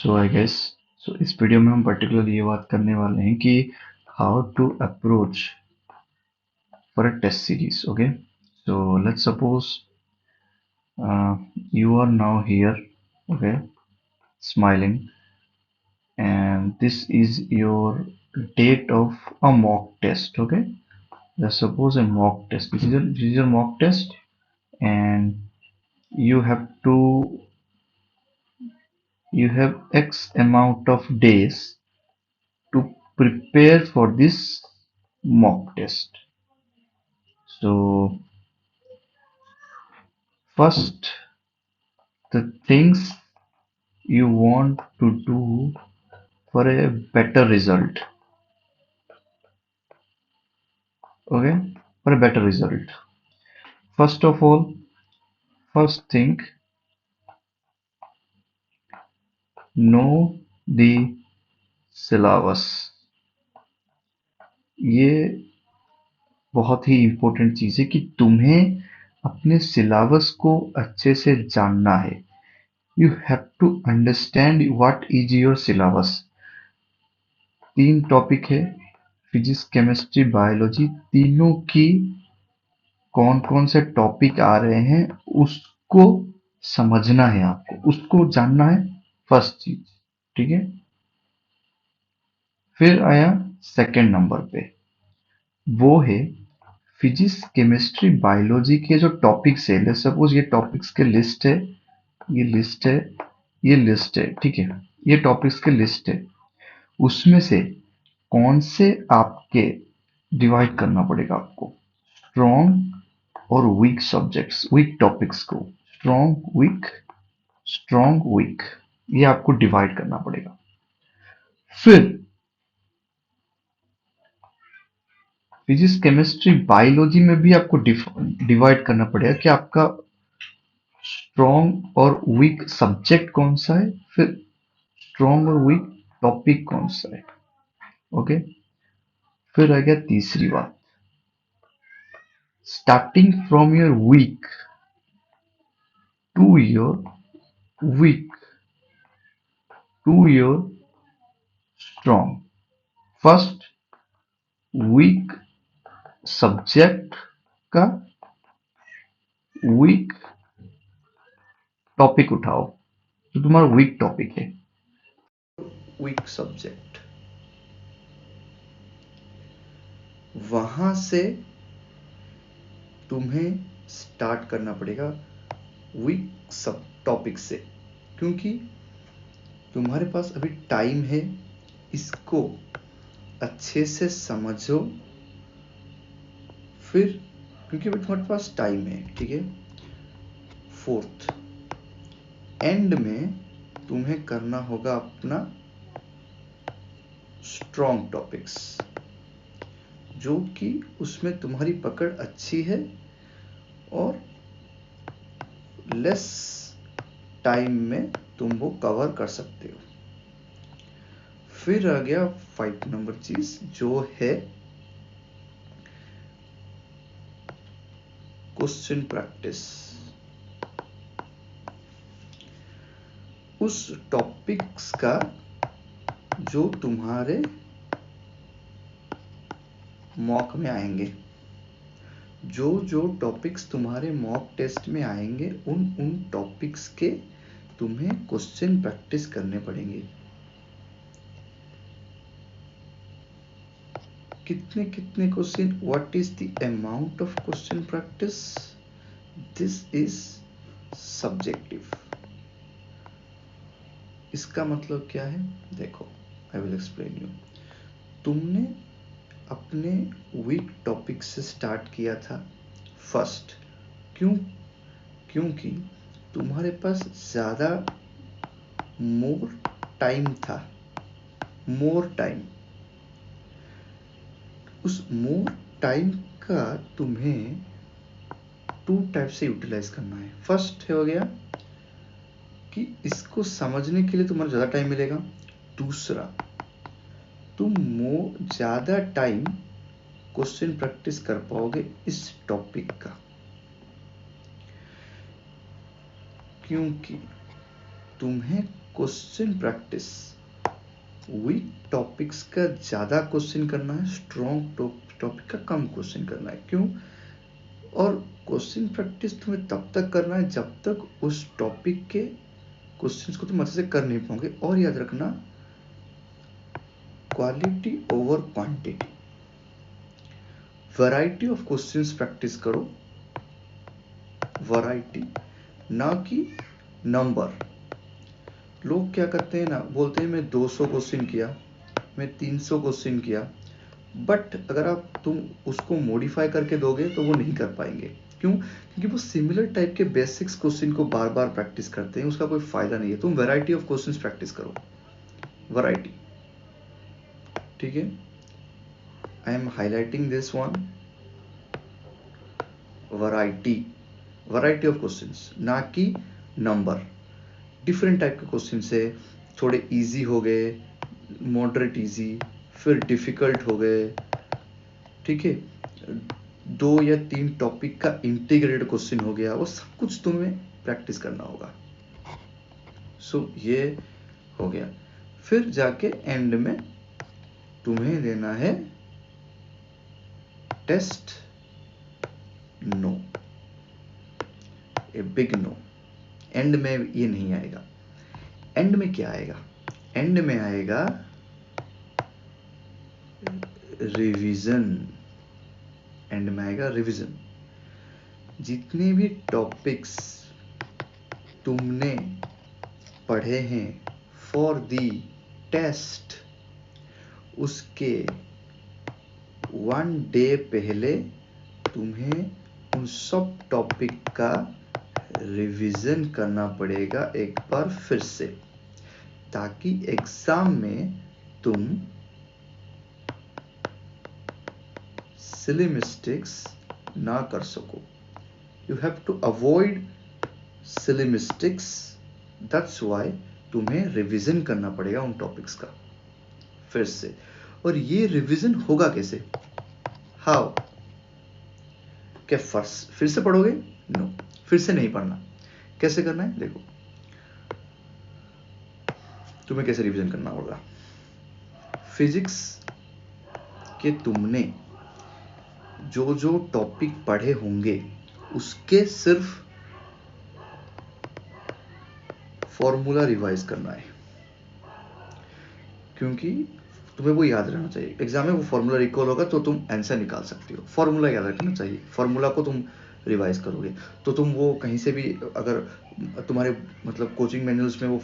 So I guess इस video में हम पर्टिकुलर ये बात करने वाले हैं कि how to approach for a test series. Okay, so let's suppose you are now here, okay, smiling, and this is your date of a mock test. Okay, let's suppose a mock test. This is a mock test, and you have to you have X amount of days to prepare for this mock test. So first, the things you want to do for a better result. Okay, for a better result. First of all, first thing, know the syllabus. ये बहुत ही important चीज़ है कि तुम्हें अपने syllabus को अच्छे से जानना है. You have to understand what is your syllabus. 3 topic है, फिजिक्स, केमिस्ट्री, बायोलॉजी. तीनों की कौन कौन से टॉपिक आ रहे हैं उसको समझना है, आपको उसको जानना है. फर्स्ट चीज, ठीक है. फिर आया सेकंड नंबर पे, वो है फिजिक्स, केमिस्ट्री, बायोलॉजी के जो टॉपिक्स है. लेट्स सपोज ये टॉपिक्स के लिस्ट है, ये लिस्ट है, ये लिस्ट है, ठीक है. ये टॉपिक्स के लिस्ट है. उसमें से कौन से आपके डिवाइड करना पड़ेगा आपको, स्ट्रॉन्ग और वीक सब्जेक्ट्स, वीक टॉपिक्स को. स्ट्रॉन्ग वीक, स्ट्रॉन्ग वीक, ये आपको डिवाइड करना पड़ेगा. फिर फिजिक्स, केमिस्ट्री, बायोलॉजी में भी आपको डिवाइड करना पड़ेगा कि आपका स्ट्रॉन्ग और वीक सब्जेक्ट कौन सा है, फिर स्ट्रॉन्ग और वीक टॉपिक कौन सा है. ओके. फिर आ गया तीसरी बात, starting from your weak to your weak to your strong. First weak subject का वीक टॉपिक उठाओ, तो तुम्हारा वीक टॉपिक है वीक सब्जेक्ट. वहां से तुम्हें स्टार्ट करना पड़ेगा वीक सब टॉपिक से, क्योंकि तुम्हारे पास अभी टाइम है, इसको अच्छे से समझो. फिर क्योंकि अभी तुम्हारे पास टाइम है, ठीक है. फोर्थ, एंड में तुम्हें करना होगा अपना स्ट्रॉन्ग टॉपिक्स, जो कि उसमें तुम्हारी पकड़ अच्छी है और लेस टाइम में तुम वो कवर कर सकते हो. फिर आ गया 5 नंबर चीज, जो है क्वेश्चन प्रैक्टिस. उस टॉपिक्स का जो तुम्हारे मॉक में आएंगे, जो टॉपिक्स तुम्हारे मॉक टेस्ट में आएंगे, उन टॉपिक्स के तुम्हें क्वेश्चन प्रैक्टिस करने पड़ेंगे. कितने कितने question, what is the amount of question practice, this is subjective. इसका मतलब क्या है, देखो, आई विल एक्सप्लेन यू. तुमने अपने वीक टॉपिक से स्टार्ट किया था फर्स्ट, क्योंकि तुम्हारे पास ज्यादा मोर टाइम था. मोर टाइम, उस मोर टाइम का तुम्हें 2 टाइप से यूटिलाइज करना है. फर्स्ट हो गया कि इसको समझने के लिए तुम्हारा ज्यादा टाइम मिलेगा. दूसरा, तुम ज्यादा टाइम क्वेश्चन प्रैक्टिस कर पाओगे इस टॉपिक का, क्योंकि तुम्हें क्वेश्चन प्रैक्टिस, वीक टॉपिक्स का ज़्यादा क्वेश्चन करना है, स्ट्रॉन्ग टॉपिक का कम क्वेश्चन करना है। क्यों? और क्वेश्चन प्रैक्टिस तुम्हें तब तक करना है जब तक उस टॉपिक के क्वेश्चंस को तुम अच्छे से कर नहीं पाओगे। और याद रखना, quality over quantity. Variety of questions practice करो, वैरायटी, ना कि नंबर। लोग क्या करते हैं ना, बोलते हैं मैं 200 क्वेश्चन किया, मैं 300 क्वेश्चन किया, बट अगर तुम उसको मॉडिफाई करके दोगे तो वो नहीं कर पाएंगे। क्यों? क्योंकि वो सिमिलर टाइप के बेसिक्स क्वेश्चन को बार बार प्रैक्टिस करते हैं, उसका कोई फायदा नहीं है। तुम वैरायटी ऑफ क्वेश्चंस प्रैक्टिस करो, वैरायटी, ठीक है। I am highlighting this one, variety, variety of questions, ना कि नंबर। डिफरेंट टाइप के क्वेश्चन है, थोड़े इजी हो गए, मॉडरेट इजी, फिर डिफिकल्ट हो गए, ठीक है। 2 या 3 टॉपिक का इंटीग्रेटेड क्वेश्चन हो गया, वो सब कुछ तुम्हें प्रैक्टिस करना होगा। सो ये हो गया। फिर जाके एंड में तुम्हें देना है test no, a big no. End में ये नहीं आएगा। एंड में क्या आएगा? एंड में आएगा रिवीजन। एंड में आएगा रिवीजन। जितने भी टॉपिक्स तुमने पढ़े हैं फॉर दी टेस्ट, उसके 1 डे पहले तुम्हें उन सब टॉपिक का रिवीजन करना पड़ेगा एक बार फिर से, ताकि एग्जाम में तुम सिली मिस्टेक्स ना कर सको। You have to avoid silly mistakes, that's why तुम्हें रिवीजन करना पड़ेगा उन टॉपिक्स का फिर से। और ये रिवीजन होगा कैसे? हाउ? क्या फिर से पढ़ोगे? नो, फिर से नहीं पढ़ना। कैसे करना है? देखो, तुम्हें कैसे रिवीजन करना होगा। फिजिक्स के तुमने जो जो टॉपिक पढ़े होंगे उसके सिर्फ फॉर्मूला रिवाइज करना है, क्योंकि तुम्हें वो याद रहना चाहिए। एग्जाम में वो फॉर्मूला रिकॉल होगा तो तुम आंसर निकाल सकते हो। फॉर्मूला याद रखना चाहिए। फॉर्मूला को तुम रिवाइज करोगे तो तुम वो कहीं से भी, अगर तुम्हारे मतलब कोचिंग मैनुअल्स में वो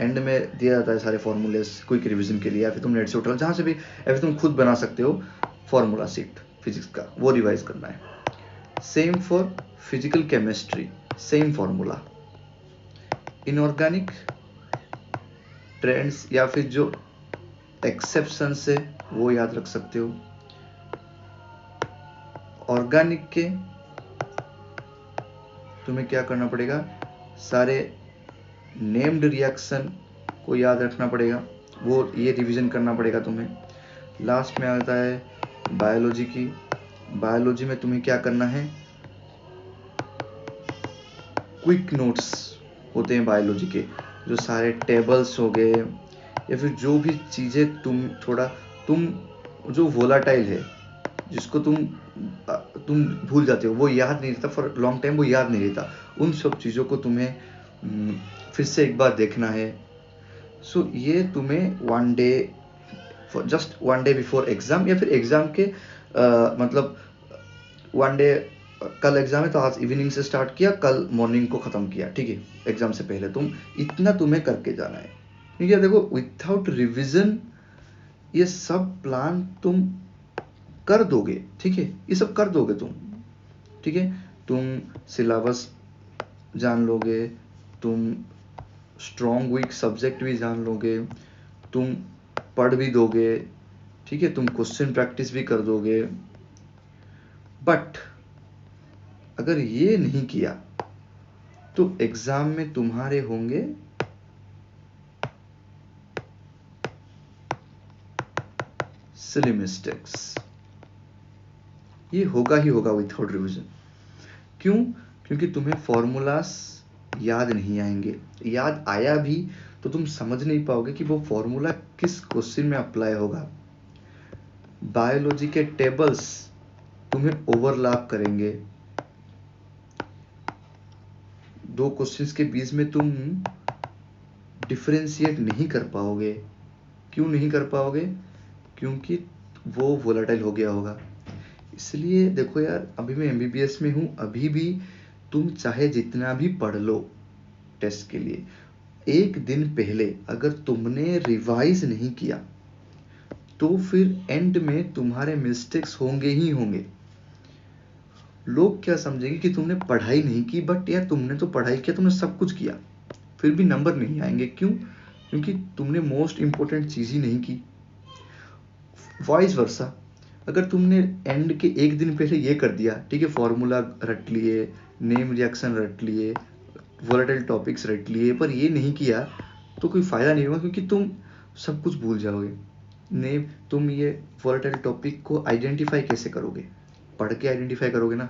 एंड में दिया जाता है सारे फॉर्मूले क्विक रिवीजन के लिए, या फिर तुम नेट से उठा जहाँ से भी, या फिर तुम खुद बना सकते हो फॉर्मूला सीट फिजिक्स का, वो रिवाइज करना है। Same for physical chemistry, same formula. Inorganic trends या फिर जो एक्सेप्शन से वो याद रख सकते हो। ऑर्गेनिक के तुम्हें क्या करना पड़ेगा? सारे नेम्ड रिएक्शन को याद रखना पड़ेगा, वो ये रिवीजन करना पड़ेगा तुम्हें। लास्ट में आता है बायोलॉजी की। बायोलॉजी में तुम्हें क्या करना है? क्विक नोट्स होते हैं बायोलॉजी के, जो सारे टेबल्स हो गए या फिर जो भी चीज़ें तुम जो वोलाटाइल है, जिसको तुम भूल जाते हो, वो याद नहीं रहता फॉर लॉन्ग टाइम, वो याद नहीं रहता, उन सब चीज़ों को तुम्हें फिर से एक बार देखना है। सो ये तुम्हें 1 day, just 1 day before exam, या फिर एग्जाम के मतलब 1 डे, कल एग्जाम है तो आज इवनिंग से स्टार्ट किया, कल मॉर्निंग को ख़त्म किया, ठीक है। एग्जाम से पहले तुम इतना तुम्हें करके जाना है, ठीक है। देखो, विदाउट रिविजन ये सब प्लान तुम कर दोगे, ठीक है, ये सब कर दोगे तुम, ठीक है। तुम सिलेबस जान लोगे, तुम स्ट्रॉन्ग वीक सब्जेक्ट भी जान लोगे, तुम पढ़ भी दोगे, ठीक है, तुम क्वेश्चन प्रैक्टिस भी कर दोगे। बट अगर ये नहीं किया तो एग्जाम में तुम्हारे होंगे सिली मिस्टेक्स। ये होगा ही होगा विदाउट रिवीजन। क्यों? क्योंकि तुम्हें फॉर्मूलास याद नहीं आएंगे। याद आया भी तो तुम समझ नहीं पाओगे कि वो फॉर्मूला किस क्वेश्चन में अप्लाई होगा। बायोलॉजी के टेबल्स तुम्हें ओवरलैप करेंगे, दो क्वेश्चंस के बीच में तुम डिफरेंशिएट नहीं कर पाओगे। क्यों नहीं कर पाओगे? क्योंकि वो वोलेटाइल हो गया होगा। इसलिए देखो यार, अभी मैं एमबीबीएस में हूँ, अभी भी तुम चाहे जितना भी पढ़ लो टेस्ट के लिए, एक दिन पहले अगर तुमने रिवाइज नहीं किया तो फिर एंड में तुम्हारे मिस्टेक्स होंगे ही होंगे। लोग क्या समझेंगे कि तुमने पढ़ाई नहीं की, बट यार तुमने तो पढ़ाई किया, तुमने सब कुछ किया, फिर भी नंबर नहीं आएंगे। क्यों? क्योंकि तुमने मोस्ट इंपॉर्टेंट चीज ही नहीं की। वाइस वर्सा, अगर तुमने एंड के एक दिन पहले ये कर दिया, ठीक है, फॉर्मूला रट लिए, नेम रिएक्शन रट लिए, वोलेटाइल टॉपिक्स रट लिए, पर ये नहीं किया तो कोई फायदा नहीं होगा, क्योंकि तुम सब कुछ भूल जाओगे। नेम, तुम ये वोलेटाइल टॉपिक को आइडेंटिफाई कैसे करोगे? पढ़ के आइडेंटिफाई करोगे ना।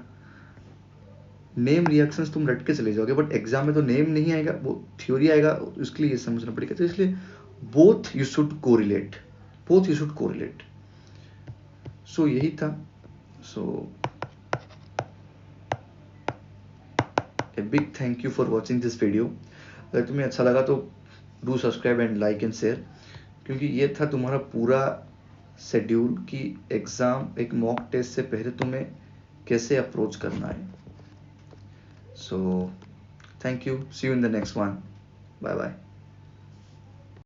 नेम रिएक्शंस तुम रट के चले जाओगे, बट एग्जाम में तो नेम नहीं आएगा, वो थ्योरी आएगा, उसके लिए ये समझना पड़ेगा। तो इसलिए both you should correlate, both you should correlate. So यही था। So a big thank you for watching this video. अगर तुम्हें अच्छा लगा तो do subscribe and like and share, क्योंकि ये था तुम्हारा पूरा शेड्यूल कि एग्जाम, एक मॉक टेस्ट से पहले तुम्हें कैसे अप्रोच करना है। So thank you, see you in the next one, bye bye.